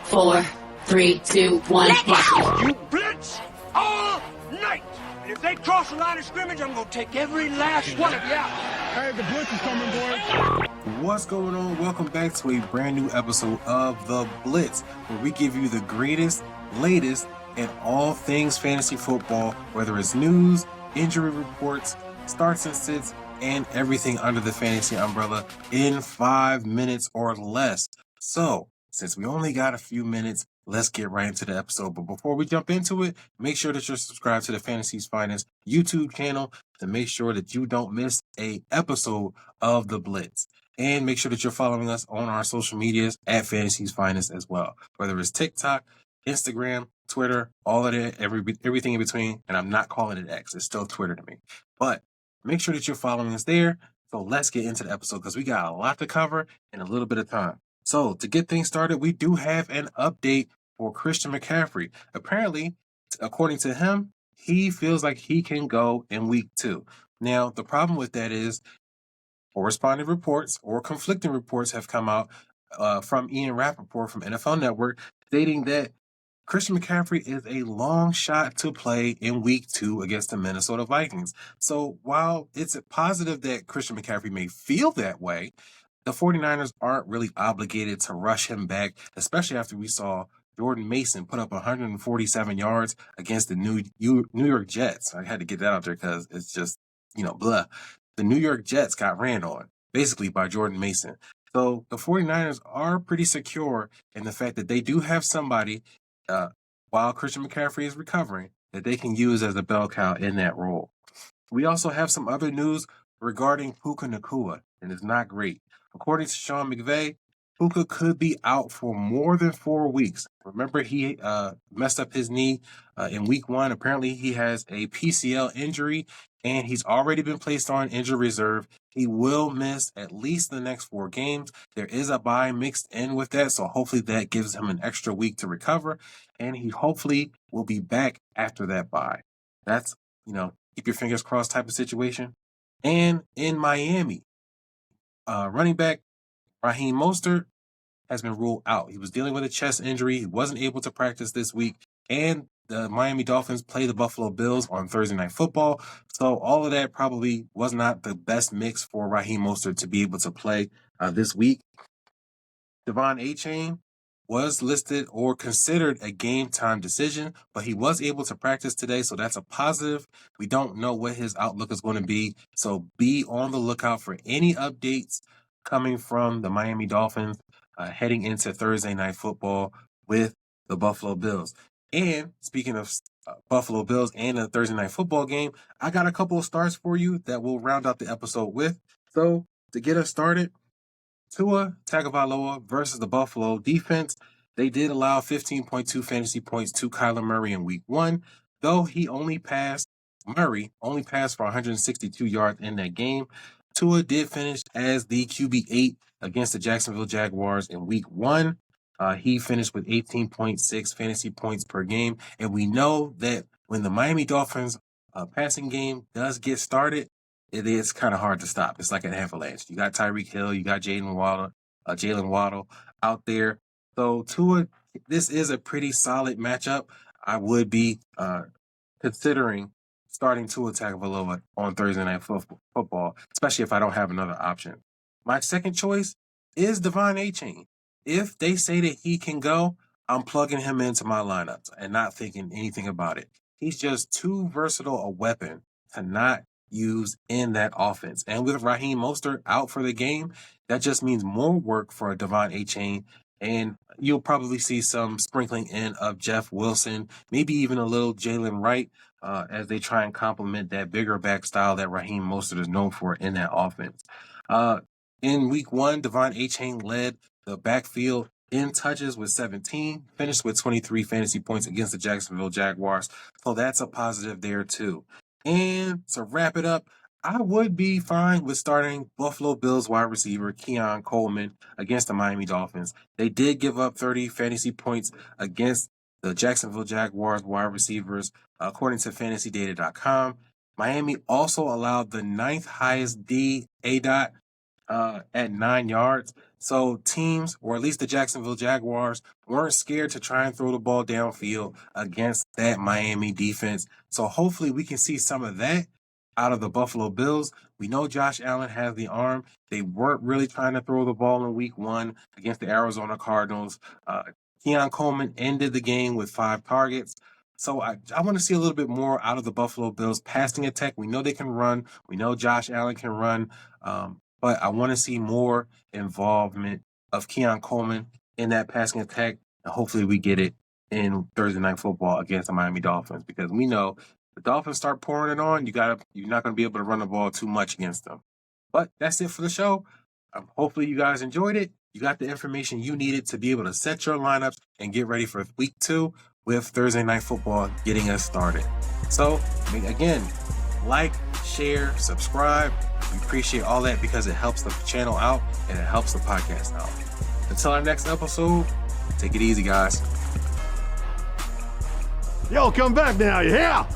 4, 3, 2, 1, go! You blitz all night. And if they cross the line of scrimmage, I'm going to take every last one of you out. Hey, the blitz is coming, boys. What's going on? Welcome back to a brand new episode of The Blitz, where we give you the greatest, latest, and all things fantasy football, whether it's news, injury reports, starts and sits, and everything under the fantasy umbrella in 5 minutes or less. So, since we only got a few minutes, let's get right into the episode. But before we jump into it, make sure that you're subscribed to the Fantasy's Finest YouTube channel to make sure that you don't miss a episode of The Blitz. And make sure that you're following us on our social medias at Fantasy's Finest as well, whether it's TikTok, Instagram, Twitter, all of it, everything in between. And I'm not calling it X. It's still Twitter to me. But make sure that you're following us there. So let's get into the episode because we got a lot to cover in a little bit of time. So to get things started, we do have an update for Christian McCaffrey. Apparently, according to him, he feels like he can go in week 2. Now, the problem with that is corresponding reports or conflicting reports have come out from Ian Rappaport from NFL Network stating that Christian McCaffrey is a long shot to play in week 2 against the Minnesota Vikings. So while it's positive that Christian McCaffrey may feel that way, the 49ers aren't really obligated to rush him back, especially after we saw Jordan Mason put up 147 yards against the New York Jets. I had to get that out there because it's just, blah. The New York Jets got ran on, basically by Jordan Mason. So the 49ers are pretty secure in the fact that they do have somebody, while Christian McCaffrey is recovering, that they can use as a bell cow in that role. We also have some other news regarding Puka Nacua, and it's not great. According to Sean McVay, Puka could be out for more than 4 weeks. Remember, he messed up his knee in week 1. Apparently, he has a PCL injury, and he's already been placed on injury reserve. He will miss at least the next 4 games. There is a bye mixed in with that, so hopefully that gives him an extra week to recover, and he hopefully will be back after that bye. That's, keep your fingers crossed type of situation. And in Miami, running back Raheem Mostert has been ruled out. He was dealing with a chest injury. He wasn't able to practice this week. And the Miami Dolphins play the Buffalo Bills on Thursday Night Football. So all of that probably was not the best mix for Raheem Mostert to be able to play this week. Devon Achane was listed or considered a game time decision, but he was able to practice today, so that's a positive. We don't know what his outlook is going to be, so be on the lookout for any updates coming from the Miami Dolphins heading into Thursday Night Football with the Buffalo Bills. And speaking of Buffalo Bills and the Thursday Night Football game, I got a couple of starts for you that we'll round out the episode with. So to get us started, Tua Tagovailoa versus the Buffalo defense. They did allow 15.2 fantasy points to Kyler Murray in week 1, though Murray only passed for 162 yards in that game. Tua did finish as the QB8 against the Jacksonville Jaguars in week 1. He finished with 18.6 fantasy points per game, and we know that when the Miami Dolphins passing game does get started, it is kind of hard to stop. It's like an avalanche. You got Tyreek Hill, you got Jalen Waddle out there. So Tua, this is a pretty solid matchup. I would be considering starting Tua Tagovailoa on Thursday Night Football, especially if I don't have another option. My second choice is Devon Achane. If they say that he can go, I'm plugging him into my lineups and not thinking anything about it. He's just too versatile a weapon to not use in that offense. And with Raheem Mostert out for the game, that just means more work for Devon Achane. And you'll probably see some sprinkling in of Jeff Wilson, maybe even a little Jalen Wright, as they try and complement that bigger back style that Raheem Mostert is known for in that offense. In week 1, Devon Achane led the backfield in touches with 17, finished with 23 fantasy points against the Jacksonville Jaguars. So that's a positive there too. And to wrap it up, I would be fine with starting Buffalo Bills wide receiver Keon Coleman against the Miami Dolphins. They did give up 30 fantasy points against the Jacksonville Jaguars wide receivers, according to fantasydata.com. Miami also allowed the 9th highest DA at 9 yards. So teams, or at least the Jacksonville Jaguars, weren't scared to try and throw the ball downfield against that Miami defense. So hopefully we can see some of that out of the Buffalo Bills. We know Josh Allen has the arm. They weren't really trying to throw the ball in week 1 against the Arizona Cardinals. Keon Coleman ended the game with 5 targets. So I want to see a little bit more out of the Buffalo Bills passing attack. We know they can run. We know Josh Allen can run. But I want to see more involvement of Keon Coleman in that passing attack. And hopefully we get it in Thursday Night Football against the Miami Dolphins, because we know the Dolphins start pouring it on, you're not going to be able to run the ball too much against them. But that's it for the show. Hopefully you guys enjoyed it. You got the information you needed to be able to set your lineups and get ready for week 2 with Thursday Night Football getting us started. So, again, like, share, subscribe. We appreciate all that because it helps the channel out and it helps the podcast out. Until our next episode, take it easy, guys. Yo, come back now, yeah!